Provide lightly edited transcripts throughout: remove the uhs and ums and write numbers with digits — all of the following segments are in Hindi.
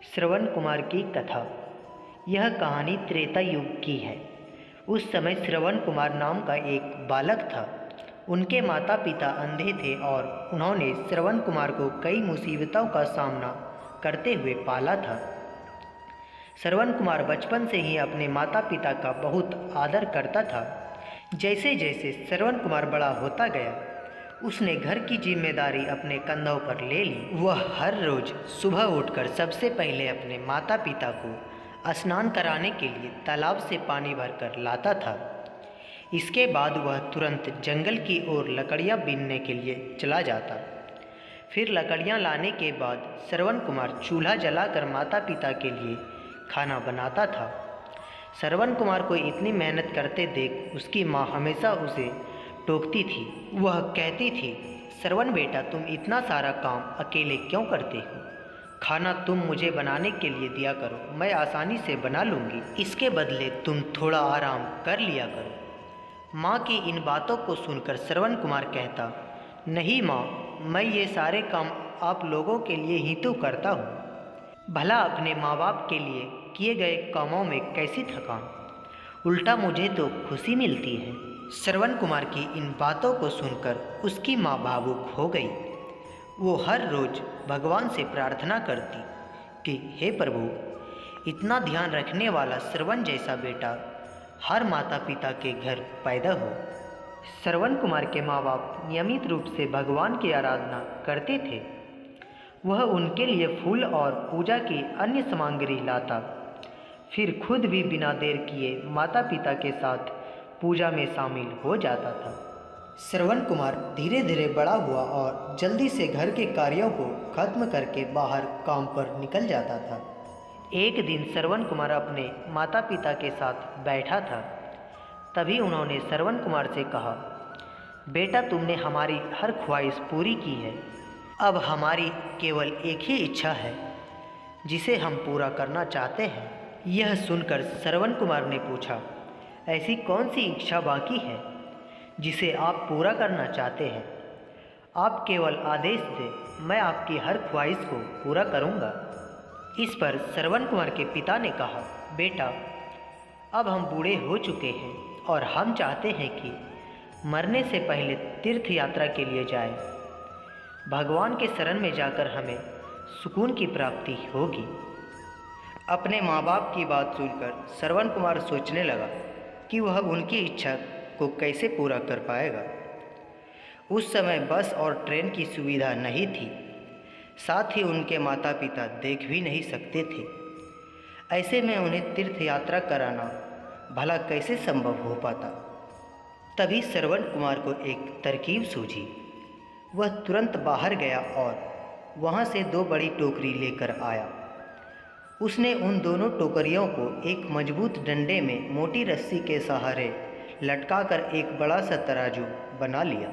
श्रवण कुमार की कथा। यह कहानी त्रेता युग की है। उस समय श्रवण कुमार नाम का एक बालक था। उनके माता पिता अंधे थे और उन्होंने श्रवण कुमार को कई मुसीबतों का सामना करते हुए पाला था। श्रवण कुमार बचपन से ही अपने माता पिता का बहुत आदर करता था। जैसे जैसे श्रवण कुमार बड़ा होता गया, उसने घर की जिम्मेदारी अपने कंधों पर ले ली। वह हर रोज सुबह उठकर सबसे पहले अपने माता पिता को स्नान कराने के लिए तालाब से पानी भरकर लाता था। इसके बाद वह तुरंत जंगल की ओर लकड़ियां बीनने के लिए चला जाता। फिर लकड़ियां लाने के बाद श्रवण कुमार चूल्हा जलाकर माता पिता के लिए खाना बनाता था। श्रवण कुमार को इतनी मेहनत करते देख उसकी माँ हमेशा उसे टोकती थी। वह कहती थी, श्रवण बेटा, तुम इतना सारा काम अकेले क्यों करते हो? खाना तुम मुझे बनाने के लिए दिया करो, मैं आसानी से बना लूँगी। इसके बदले तुम थोड़ा आराम कर लिया करो। माँ की इन बातों को सुनकर श्रवण कुमार कहता, नहीं माँ, मैं ये सारे काम आप लोगों के लिए ही तो करता हूँ। भला अपने माँ बाप के लिए किए गए कामों में कैसी थकान, उल्टा मुझे तो खुशी मिलती है। श्रवण कुमार की इन बातों को सुनकर उसकी माँ भावुक हो गई। वो हर रोज भगवान से प्रार्थना करती कि हे प्रभु, इतना ध्यान रखने वाला श्रवण जैसा बेटा हर माता पिता के घर पैदा हो। श्रवण कुमार के माँ बाप नियमित रूप से भगवान की आराधना करते थे। वह उनके लिए फूल और पूजा की अन्य सामग्री लाता, फिर खुद भी बिना देर किए माता पिता के साथ पूजा में शामिल हो जाता था। श्रवण कुमार धीरे धीरे बड़ा हुआ और जल्दी से घर के कार्यों को खत्म करके बाहर काम पर निकल जाता था। एक दिन श्रवण कुमार अपने माता पिता के साथ बैठा था। तभी उन्होंने श्रवण कुमार से कहा, बेटा, तुमने हमारी हर ख्वाहिश पूरी की है। अब हमारी केवल एक ही इच्छा है जिसे हम पूरा करना चाहते हैं। यह सुनकर श्रवण कुमार ने पूछा, ऐसी कौन सी इच्छा बाकी है जिसे आप पूरा करना चाहते हैं? आप केवल आदेश दें, मैं आपकी हर ख्वाहिश को पूरा करूंगा। इस पर श्रवण कुमार के पिता ने कहा, बेटा, अब हम बूढ़े हो चुके हैं और हम चाहते हैं कि मरने से पहले तीर्थ यात्रा के लिए जाएं। भगवान के शरण में जाकर हमें सुकून की प्राप्ति होगी। अपने माँ बाप की बात सुनकर श्रवण कुमार सोचने लगा कि वह उनकी इच्छा को कैसे पूरा कर पाएगा। उस समय बस और ट्रेन की सुविधा नहीं थी, साथ ही उनके माता पिता देख भी नहीं सकते थे। ऐसे में उन्हें तीर्थ यात्रा कराना भला कैसे संभव हो पाता। तभी श्रवण कुमार को एक तरकीब सूझी। वह तुरंत बाहर गया और वहाँ से 2 बड़ी टोकरी लेकर आया। उसने उन दोनों टोकरियों को एक मजबूत डंडे में मोटी रस्सी के सहारे लटकाकर एक बड़ा सा तराजू बना लिया।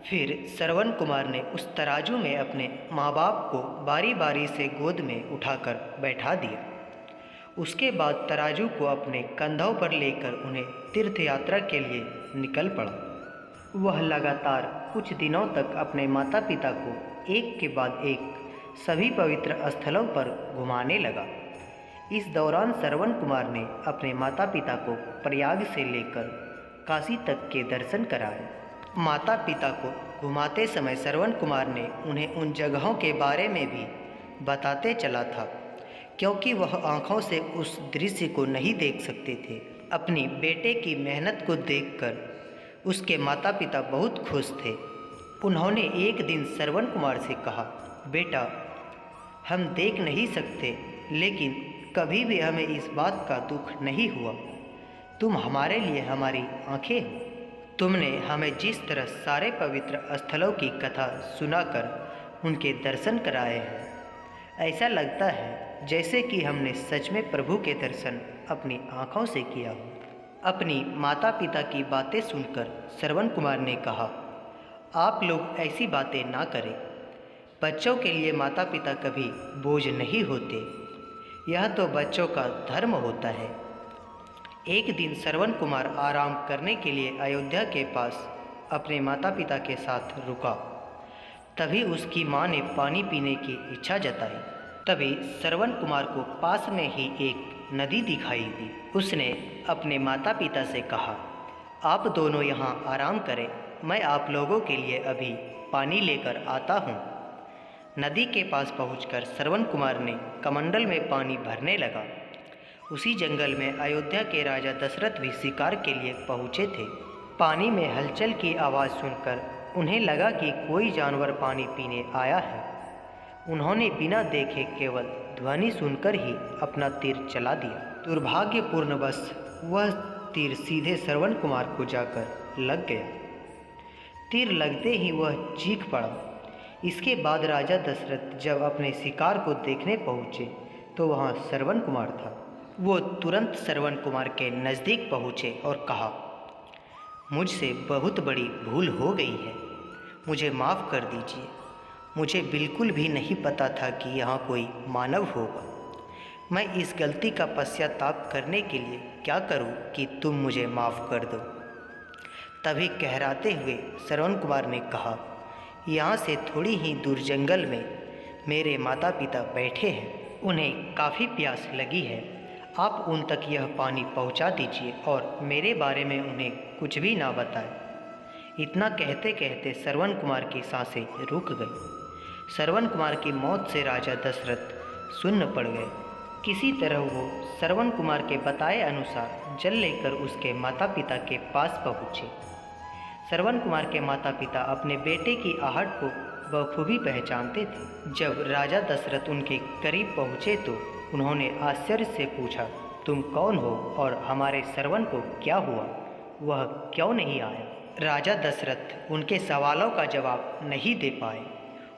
फिर श्रवण कुमार ने उस तराजू में अपने माँ बाप को बारी बारी से गोद में उठाकर बैठा दिया। उसके बाद तराजू को अपने कंधों पर लेकर उन्हें तीर्थ यात्रा के लिए निकल पड़ा। वह लगातार कुछ दिनों तक अपने माता पिता को एक के बाद एक सभी पवित्र स्थलों पर घुमाने लगा। इस दौरान श्रवण कुमार ने अपने माता पिता को प्रयाग से लेकर काशी तक के दर्शन कराए। माता पिता को घुमाते समय श्रवण कुमार ने उन्हें उन जगहों के बारे में भी बताते चला था, क्योंकि वह आँखों से उस दृश्य को नहीं देख सकते थे। अपनी बेटे की मेहनत को देखकर उसके माता पिता बहुत खुश थे। उन्होंने एक दिन श्रवण कुमार से कहा, बेटा, हम देख नहीं सकते, लेकिन कभी भी हमें इस बात का दुख नहीं हुआ। तुम हमारे लिए हमारी आंखें हो। तुमने हमें जिस तरह सारे पवित्र स्थलों की कथा सुनाकर उनके दर्शन कराए हैं, ऐसा लगता है जैसे कि हमने सच में प्रभु के दर्शन अपनी आँखों से किया हो। अपनी माता पिता की बातें सुनकर श्रवण कुमार ने कहा, आप लोग ऐसी बातें ना करें। बच्चों के लिए माता पिता कभी बोझ नहीं होते, यह तो बच्चों का धर्म होता है। एक दिन श्रवण कुमार आराम करने के लिए अयोध्या के पास अपने माता पिता के साथ रुका। तभी उसकी माँ ने पानी पीने की इच्छा जताई। तभी श्रवण कुमार को पास में ही एक नदी दिखाई दी। उसने अपने माता पिता से कहा, आप दोनों यहाँ आराम करें, मैं आप लोगों के लिए अभी पानी लेकर आता हूँ। नदी के पास पहुंचकर श्रवण कुमार ने कमंडल में पानी भरने लगा। उसी जंगल में अयोध्या के राजा दशरथ भी शिकार के लिए पहुँचे थे। पानी में हलचल की आवाज़ सुनकर उन्हें लगा कि कोई जानवर पानी पीने आया है। उन्होंने बिना देखे केवल ध्वनि सुनकर ही अपना तीर चला दिया। दुर्भाग्यपूर्णवश वह तीर सीधे श्रवण कुमार को जाकर लग गया। तीर लगते ही वह चीख पड़ा। इसके बाद राजा दशरथ जब अपने शिकार को देखने पहुँचे तो वहाँ श्रवण कुमार था। वो तुरंत श्रवण कुमार के नज़दीक पहुँचे और कहा, मुझसे बहुत बड़ी भूल हो गई है, मुझे माफ़ कर दीजिए। मुझे बिल्कुल भी नहीं पता था कि यहाँ कोई मानव होगा। मैं इस गलती का पश्चाताप करने के लिए क्या करूँ कि तुम मुझे माफ़ कर दो। तभी कहराते हुए श्रवण कुमार ने कहा, यहाँ से थोड़ी ही दूर जंगल में मेरे माता पिता बैठे हैं, उन्हें काफ़ी प्यास लगी है। आप उन तक यह पानी पहुँचा दीजिए और मेरे बारे में उन्हें कुछ भी ना बताएं। इतना कहते कहते श्रवण कुमार की सांसें रुक गई। श्रवण कुमार की मौत से राजा दशरथ सुन्न पड़ गए। किसी तरह वो श्रवण कुमार के बताए अनुसार जल लेकर उसके माता पिता के पास पहुँचे। श्रवण कुमार के माता पिता अपने बेटे की आहट को बखूबी पहचानते थे। जब राजा दशरथ उनके करीब पहुँचे तो उन्होंने आश्चर्य से पूछा, तुम कौन हो और हमारे श्रवण को क्या हुआ, वह क्यों नहीं आया? राजा दशरथ उनके सवालों का जवाब नहीं दे पाए।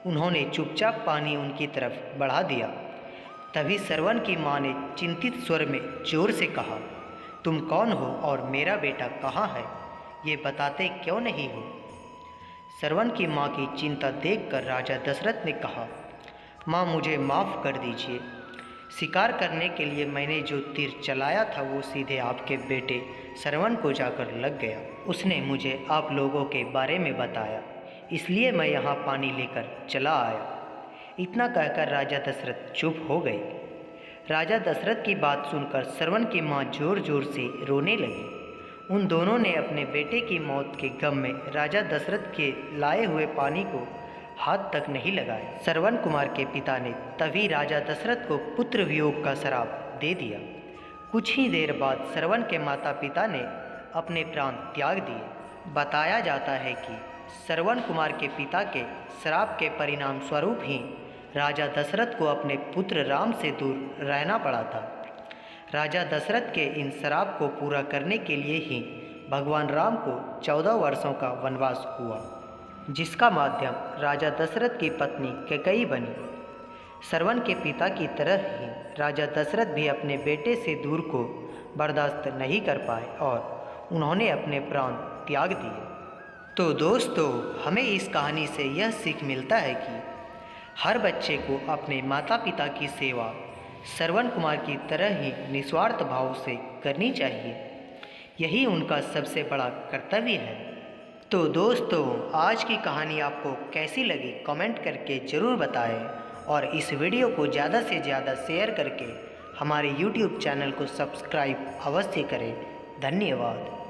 उन्होंने चुपचाप पानी उनकी तरफ बढ़ा दिया। तभी श्रवण की माँ ने चिंतित स्वर में जोर से कहा, तुम कौन हो और मेरा बेटा कहाँ है, ये बताते क्यों नहीं हो? श्रवण की माँ की चिंता देखकर राजा दशरथ ने कहा, माँ मुझे माफ़ कर दीजिए। शिकार करने के लिए मैंने जो तीर चलाया था वो सीधे आपके बेटे श्रवण को जाकर लग गया। उसने मुझे आप लोगों के बारे में बताया, इसलिए मैं यहाँ पानी लेकर चला आया। इतना कहकर राजा दशरथ चुप हो गए। राजा दशरथ की बात सुनकर श्रवण की माँ जोर जोर से रोने लगी। उन दोनों ने अपने बेटे की मौत के गम में राजा दशरथ के लाए हुए पानी को हाथ तक नहीं लगाया। श्रवण कुमार के पिता ने तभी राजा दशरथ को पुत्र वियोग का श्राप दे दिया। कुछ ही देर बाद श्रवण के माता पिता ने अपने प्राण त्याग दिए। बताया जाता है कि श्रवण कुमार के पिता के श्राप के परिणाम स्वरूप ही राजा दशरथ को अपने पुत्र राम से दूर रहना पड़ा था। राजा दशरथ के इन श्राप को पूरा करने के लिए ही भगवान राम को 14 वर्षों का वनवास हुआ, जिसका माध्यम राजा दशरथ की पत्नी कैकेयी बनी। श्रवण के पिता की तरह ही राजा दशरथ भी अपने बेटे से दूर को बर्दाश्त नहीं कर पाए और उन्होंने अपने प्राण त्याग दिए। तो दोस्तों, हमें इस कहानी से यह सीख मिलता है कि हर बच्चे को अपने माता पिता की सेवा श्रवण कुमार की तरह ही निस्वार्थ भाव से करनी चाहिए। यही उनका सबसे बड़ा कर्तव्य है। तो दोस्तों, आज की कहानी आपको कैसी लगी कमेंट करके ज़रूर बताएं और इस वीडियो को ज़्यादा से ज़्यादा शेयर करके हमारे YouTube चैनल को सब्सक्राइब अवश्य करें। धन्यवाद।